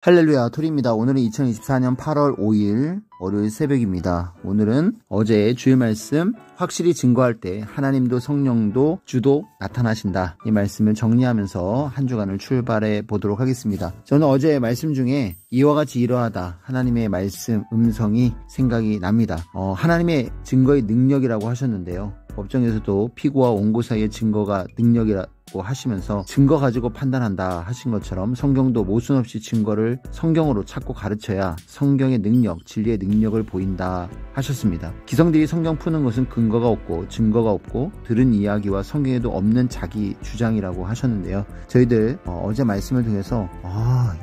할렐루야, 토리입니다. 오늘은 2024년 8월 5일 월요일 새벽입니다. 오늘은 어제 주일 말씀 확실히 증거할 때 하나님도 성령도 주도 나타나신다. 이 말씀을 정리하면서 한 주간을 출발해 보도록 하겠습니다. 저는 어제 말씀 중에 이와 같이 이러하다 하나님의 말씀 음성이 생각이 납니다. 하나님의 증거의 능력이라고 하셨는데요. 법정에서도 피고와 원고 사이의 증거가 능력이라고 하시면서 증거 가지고 판단한다 하신 것처럼 성경도 모순 없이 증거를 성경으로 찾고 가르쳐야 성경의 능력, 진리의 능력을 보인다 하셨습니다. 기성들이 성경 푸는 것은 근거가 없고 증거가 없고 들은 이야기와 성경에도 없는 자기 주장이라고 하셨는데요. 저희들 어제 말씀을 통해서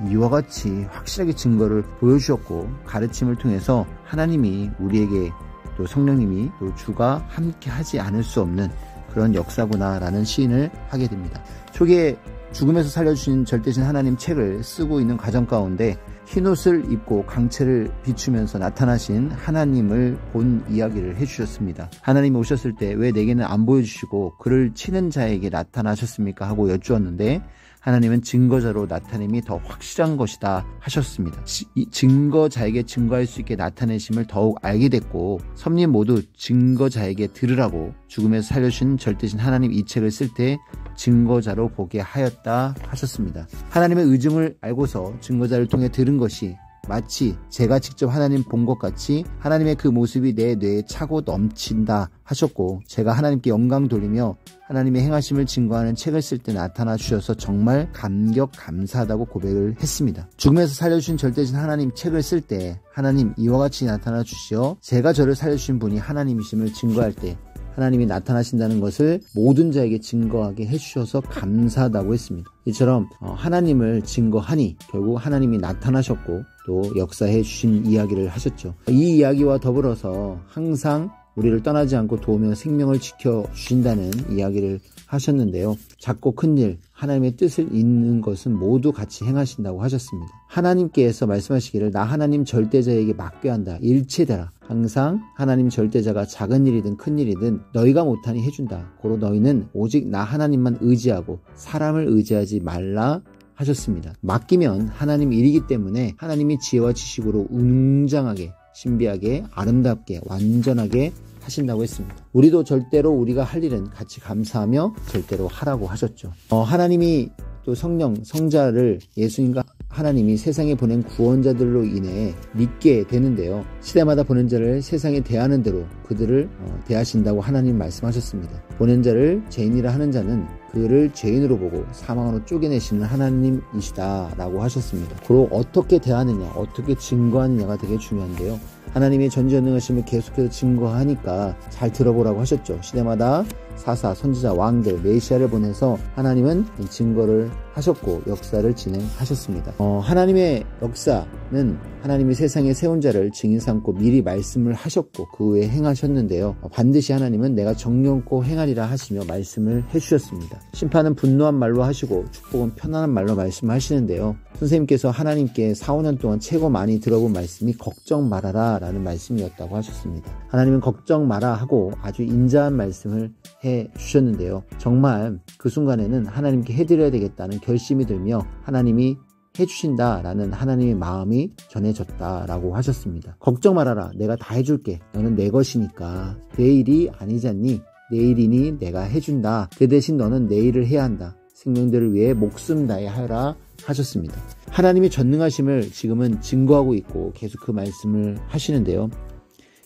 이와 같이 확실하게 증거를 보여주셨고 가르침을 통해서 하나님이 우리에게 또 성령님이 또 주가 함께 하지 않을 수 없는 그런 역사구나 라는 시인을 하게 됩니다. 초기에 죽음에서 살려주신 절대신 하나님 책을 쓰고 있는 과정 가운데 흰옷을 입고 강채를 비추면서 나타나신 하나님을 본 이야기를 해주셨습니다. 하나님이 오셨을 때 왜 내게는 안 보여주시고 그를 치는 자에게 나타나셨습니까? 하고 여쭈었는데 하나님은 증거자로 나타냄이 더 확실한 것이다 하셨습니다. 이 증거자에게 증거할 수 있게 나타내심을 더욱 알게 됐고 섭님 모두 증거자에게 들으라고 죽음에서 살려주신 절대신 하나님 이 책을 쓸 때 증거자로 보게 하였다 하셨습니다. 하나님의 의중을 알고서 증거자를 통해 들은 것이 마치 제가 직접 하나님 본 것 같이 하나님의 그 모습이 내 뇌에 차고 넘친다 하셨고 제가 하나님께 영광 돌리며 하나님의 행하심을 증거하는 책을 쓸 때 나타나 주셔서 정말 감사하다고 고백을 했습니다. 죽음에서 살려주신 절대신 하나님 책을 쓸 때 하나님 이와 같이 나타나 주시어 제가 저를 살려주신 분이 하나님이심을 증거할 때 하나님이 나타나신다는 것을 모든 자에게 증거하게 해주셔서 감사하다고 했습니다. 이처럼 하나님을 증거하니 결국 하나님이 나타나셨고 또 역사해 주신 이야기를 하셨죠. 이 이야기와 더불어서 항상 우리를 떠나지 않고 도우며 생명을 지켜주신다는 이야기를 하셨는데요. 작고 큰 일, 하나님의 뜻을 잇는 것은 모두 같이 행하신다고 하셨습니다. 하나님께서 말씀하시기를 나 하나님 절대자에게 맡겨한다. 일체되라. 항상 하나님 절대자가 작은 일이든 큰 일이든 너희가 못하니 해준다. 고로 너희는 오직 나 하나님만 의지하고 사람을 의지하지 말라 하셨습니다. 맡기면 하나님 일이기 때문에 하나님이 지혜와 지식으로 웅장하게 신비하게 아름답게 완전하게 하신다고 했습니다. 우리도 절대로 우리가 할 일은 같이 감사하며 절대로 하라고 하셨죠. 하나님이 또 성령, 성자를 예수님과 하나님이 세상에 보낸 구원자들로 인해 믿게 되는데요. 시대마다 보낸 자를 세상에 대하는 대로 그들을 대하신다고 하나님 말씀하셨습니다. 보낸 자를 죄인이라 하는 자는 그를 죄인으로 보고 사망으로 쫓겨내시는 하나님이시다 라고 하셨습니다. 그리고 어떻게 대하느냐, 어떻게 증거하느냐가 되게 중요한데요. 하나님의 전지전능하심을 계속해서 증거하니까 잘 들어보라고 하셨죠. 시대마다 사사, 선지자, 왕들, 메시아를 보내서 하나님은 증거를 하셨고 역사를 진행하셨습니다. 하나님의 역사는 하나님이 세상에 세운 자를 증인 삼고 미리 말씀을 하셨고 그 후에 행하셨는데요. 반드시 하나님은 내가 정령코 행하리라 하시며 말씀을 해주셨습니다. 심판은 분노한 말로 하시고 축복은 편안한 말로 말씀하시는데요. 선생님께서 하나님께 4, 5년 동안 최고 많이 들어본 말씀이 걱정 말아라 라는 말씀이었다고 하셨습니다. 하나님은 걱정 마라 하고 아주 인자한 말씀을 해주셨는데요. 정말 그 순간에는 하나님께 해드려야 되겠다는 결심이 들며 하나님이 해주신다라는 하나님의 마음이 전해졌다라고 하셨습니다. 걱정 말아라. 내가 다 해줄게. 너는 내 것이니까. 내 일이 아니잖니. 내 일이니 내가 해준다. 그 대신 너는 내 일을 해야 한다. 생명들을 위해 목숨 다해 하라 하셨습니다. 하나님의 전능하심을 지금은 증거하고 있고 계속 그 말씀을 하시는데요.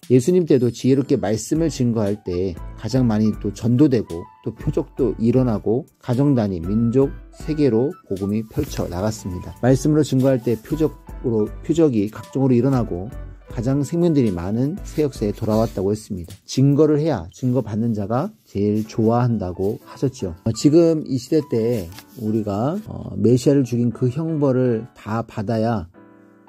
예수님 때도 지혜롭게 말씀을 증거할 때 가장 많이 또 전도되고 또 표적도 일어나고 가정 단위, 민족, 세계로 복음이 펼쳐 나갔습니다. 말씀으로 증거할 때 표적이 각종으로 일어나고 가장 생명들이 많은 새 역사에 돌아왔다고 했습니다. 증거를 해야 증거받는 자가 제일 좋아한다고 하셨죠. 지금 이 시대 때 우리가 메시아를 죽인 그 형벌을 다 받아야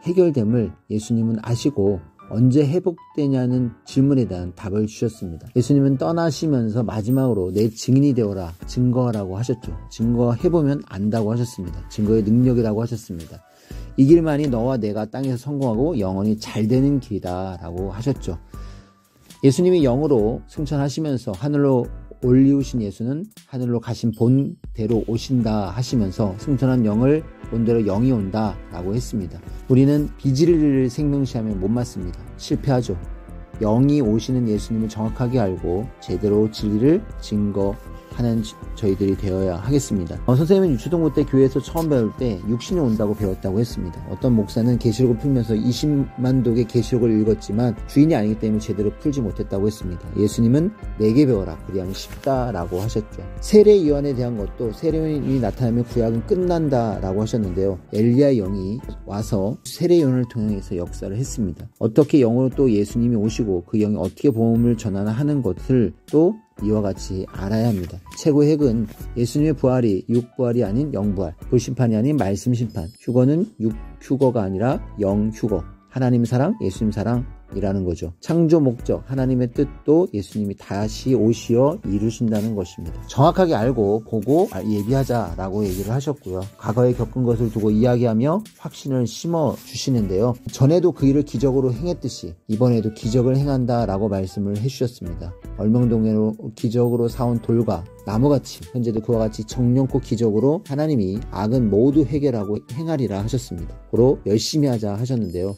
해결됨을 예수님은 아시고 언제 회복되냐는 질문에 대한 답을 주셨습니다. 예수님은 떠나시면서 마지막으로 내 증인이 되어라, 증거하라고 하셨죠. 증거해보면 안다고 하셨습니다. 증거의 능력이라고 하셨습니다. 이 길만이 너와 내가 땅에서 성공하고 영원히 잘 되는 길이다 라고 하셨죠. 예수님이 영으로 승천하시면서 하늘로 올리우신 예수는 하늘로 가신 본대로 오신다 하시면서 승천한 영을 본대로 영이 온다 라고 했습니다. 우리는 비진리를 생명시하면 못 맞습니다. 실패하죠. 영이 오시는 예수님을 정확하게 알고 제대로 진리를 증거하는 저희들이 되어야 하겠습니다. 선생님은 유초등부 때 교회에서 처음 배울 때 육신이 온다고 배웠다고 했습니다. 어떤 목사는 계시록을 풀면서 20만 독의 계시록을 읽었지만 주인이 아니기 때문에 제대로 풀지 못했다고 했습니다. 예수님은 내게 배워라 그리하면 쉽다라고 하셨죠. 세례 요한에 대한 것도 세례 요한이 나타나면 구약은 끝난다라고 하셨는데요. 엘리야의 영이 와서 세례 요한을 통해서 역사를 했습니다. 어떻게 영으로 또 예수님이 오시고 그 영이 어떻게 복음을 전하나 하는 것을 또 이와 같이 알아야 합니다. 최고의 핵은 예수님의 부활이 육부활이 아닌 영부활, 불심판이 아닌 말씀 심판, 휴거는 육휴거가 아니라 영휴거, 하나님 사랑, 예수님 사랑이라는 거죠. 창조 목적, 하나님의 뜻도 예수님이 다시 오시어 이루신다는 것입니다. 정확하게 알고 보고 예비하자라고 얘기를 하셨고요. 과거에 겪은 것을 두고 이야기하며 확신을 심어 주시는데요. 전에도 그 일을 기적으로 행했듯이 이번에도 기적을 행한다라고 말씀을 해주셨습니다. 얼명동으로 기적으로 사온 돌과 나무같이 현재도 그와 같이 정령코 기적으로 하나님이 악은 모두 해결하고 행하리라 하셨습니다. 고로 열심히 하자 하셨는데요.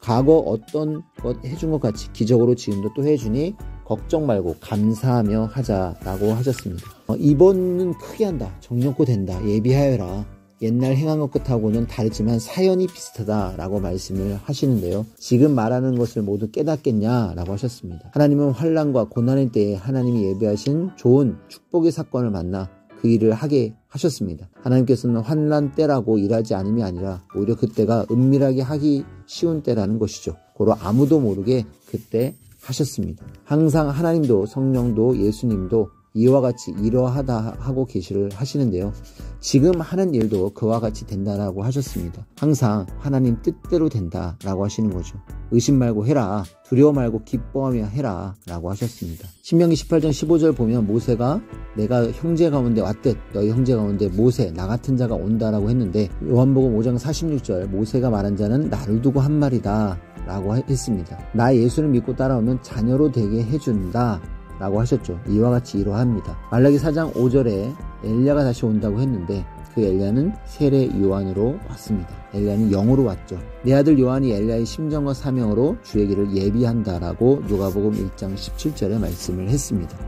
과거 어떤 것 해준 것 같이 기적으로 지금도 또 해주니 걱정 말고 감사하며 하자라고 하셨습니다. 이번은 크게 한다. 정령코 된다. 예비하여라. 옛날 행한 것 끝하고는 다르지만 사연이 비슷하다라고 말씀을 하시는데요. 지금 말하는 것을 모두 깨닫겠냐라고 하셨습니다. 하나님은 환난과 고난의 때에 하나님이 예비하신 좋은 축복의 사건을 만나 그 일을 하게 하셨습니다. 하나님께서는 환난 때라고 일하지 않음이 아니라 오히려 그때가 은밀하게 하기 쉬운 때라는 것이죠. 고로 아무도 모르게 그때 하셨습니다. 항상 하나님도 성령도 예수님도 이와 같이 이러하다 하고 계시를 하시는데요. 지금 하는 일도 그와 같이 된다라고 하셨습니다. 항상 하나님 뜻대로 된다라고 하시는 거죠. 의심 말고 해라. 두려워 말고 기뻐하며 해라 라고 하셨습니다. 신명기 18장 15절 보면 모세가 내가 형제 가운데 왔듯 너희 형제 가운데 모세 나 같은 자가 온다라고 했는데 요한복음 5장 46절 모세가 말한 자는 나를 두고 한 말이다 라고 했습니다. 나 예수를 믿고 따라오면 자녀로 되게 해준다 라고 하셨죠. 이와 같이 이러합니다. 말라기 4장 5절에 엘리야가 다시 온다고 했는데 그 엘리야는 세례 요한으로 왔습니다. 엘리야는 영으로 왔죠. 내 아들 요한이 엘리야의 심정과 사명으로 주의 길을 예비한다라고 누가복음 1장 17절에 말씀을 했습니다.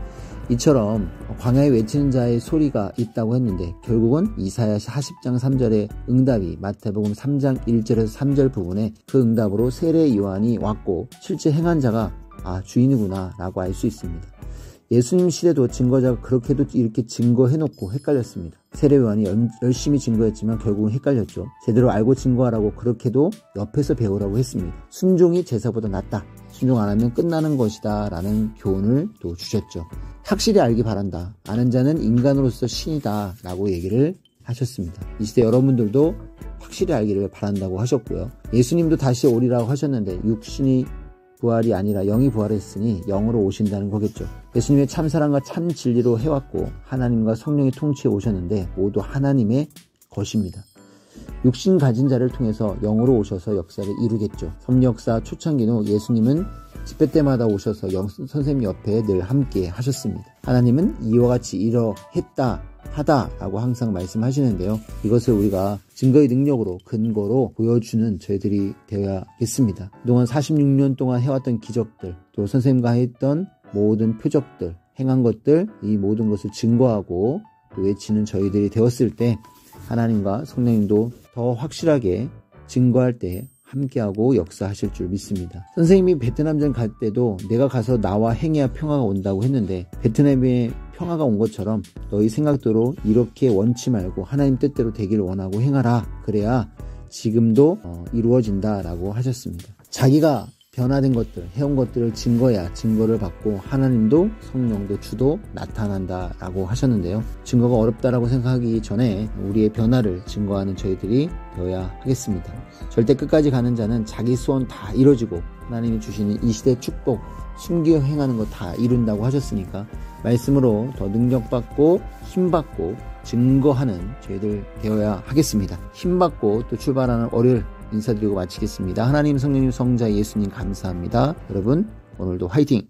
이처럼 광야에 외치는 자의 소리가 있다고 했는데 결국은 이사야 40장 3절의 응답이 마태복음 3장 1절에서 3절 부분에 그 응답으로 세례 요한이 왔고 실제 행한 자가 주인이구나 라고 알 수 있습니다. 예수님 시대도 증거자가 그렇게도 이렇게 증거해놓고 헷갈렸습니다. 세례 요한이 열심히 증거했지만 결국은 헷갈렸죠. 제대로 알고 증거하라고 그렇게도 옆에서 배우라고 했습니다. 순종이 제사보다 낫다. 순종 안 하면 끝나는 것이다 라는 교훈을 또 주셨죠. 확실히 알기 바란다. 아는 자는 인간으로서 신이다 라고 얘기를 하셨습니다. 이 시대 여러분들도 확실히 알기를 바란다고 하셨고요. 예수님도 다시 오리라고 하셨는데 육신이 부활이 아니라 영이 부활했으니 영으로 오신다는 거겠죠. 예수님의 참사랑과 참 진리로 해왔고 하나님과 성령의 통치에 오셨는데 모두 하나님의 것입니다. 육신 가진 자를 통해서 영으로 오셔서 역사를 이루겠죠. 섭리역사 초창기는 예수님은 집회 때마다 오셔서 선생님 옆에 늘 함께 하셨습니다. 하나님은 이와 같이 이러했다 하다라고 항상 말씀하시는데요. 이것을 우리가 증거의 능력으로 근거로 보여주는 저희들이 되어야겠습니다. 그동안 46년 동안 해왔던 기적들 또 선생님과 했던 모든 표적들 행한 것들 이 모든 것을 증거하고 또 외치는 저희들이 되었을 때 하나님과 성령님도 더 확실하게 증거할 때 함께하고 역사하실 줄 믿습니다. 선생님이 베트남전 갈 때도 내가 가서 나와 행해야 평화가 온다고 했는데 베트남에 평화가 온 것처럼 너희 생각대로 이렇게 원치 말고 하나님 뜻대로 되기를 원하고 행하라. 그래야 지금도 이루어진다라고 하셨습니다. 자기가 변화된 것들, 해온 것들을 증거야 증거를 받고 하나님도 성령도 주도 나타난다라고 하셨는데요. 증거가 어렵다라고 생각하기 전에 우리의 변화를 증거하는 저희들이 되어야 하겠습니다. 절대 끝까지 가는 자는 자기 소원 다 이루어지고 하나님이 주시는 이 시대 축복, 숨기어 행하는 거 다 이룬다고 하셨으니까 말씀으로 더 능력받고 힘받고 증거하는 저희들 되어야 하겠습니다. 힘받고 또 출발하는 월요일 인사드리고 마치겠습니다. 하나님, 성령님, 성자, 예수님 감사합니다. 여러분 오늘도 화이팅!